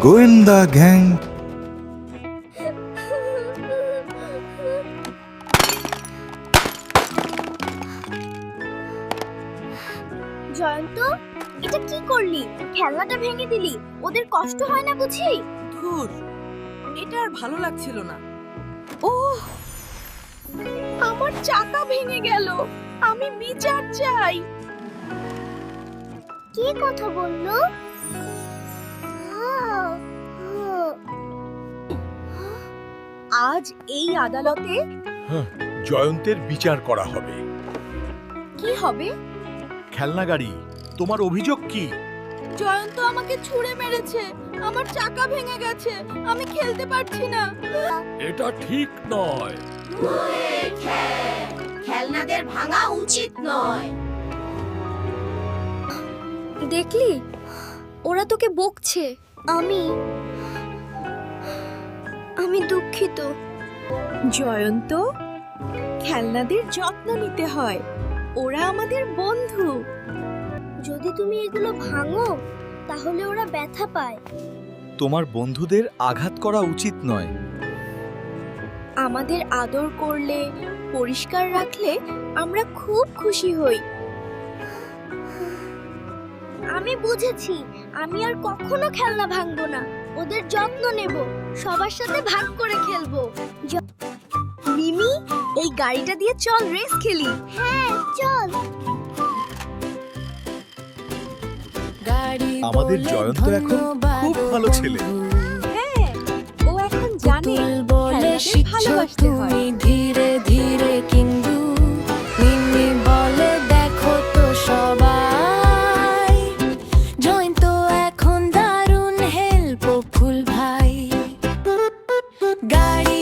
গোয়েন্দা গ্যাং। জয়ন্ত, এটা কি করলি? খেলনাটা ভেঙে দিলি, ওদের কষ্ট হয় না বুঝি? ধুর, এটা আর ভালো লাগছিল না। ও, আমার চাকা ভেঙে গেল। আমি বিচার চাই। কি কথা বললো? আজ এই আদালতে জয়ন্তের বিচার করা হবে। কি হবে? খেলনা গাড়ি, তোমার অভিযোগ কি? জয়ন্ত আমাকে ছুঁড়ে মেরেছে, আমার চাকা ভেঙে গেছে, আমি খেলতে পারছি না। এটা ঠিক নয়। খেলনাদের ভাঙা উচিত নয়। দেখলি, ওরা তোকে বকছে। আমি দুঃখিত। জয়ন্ত, খেলনাদের যত্ন নিতে হয়, ওরা আমাদের বন্ধু। যদি তুমি এগুলো ভাঙো তাহলে ওরা ব্যথা পায়। তোমার বন্ধুদের আঘাত করা উচিত নয়। আমাদের আদর করলে, পরিষ্কার রাখলে আমরা খুব খুশি হই। আমি বুঝেছি, আমি আর কখনো খেলনা ভাঙবো না। ওদের যত্ন নেব, সবার সাথে ভাগ করে খেলবো। মিমি, এই গাড়িটা দিয়ে চল রেস খেলি। হ্যাঁ, চল। আমাদের জয়ন্ত এখন খুব ভালো ছেলে। হ্যাঁ, ও এখন জানে খেলনাদের ভালোবাসতে হয়। ধীরে ধীরে কিন্তু মিমি বলে দেখো তো সবাই, জয়ন্ত এখন দারুণ হেল্পফুল ভাই। গাড়ি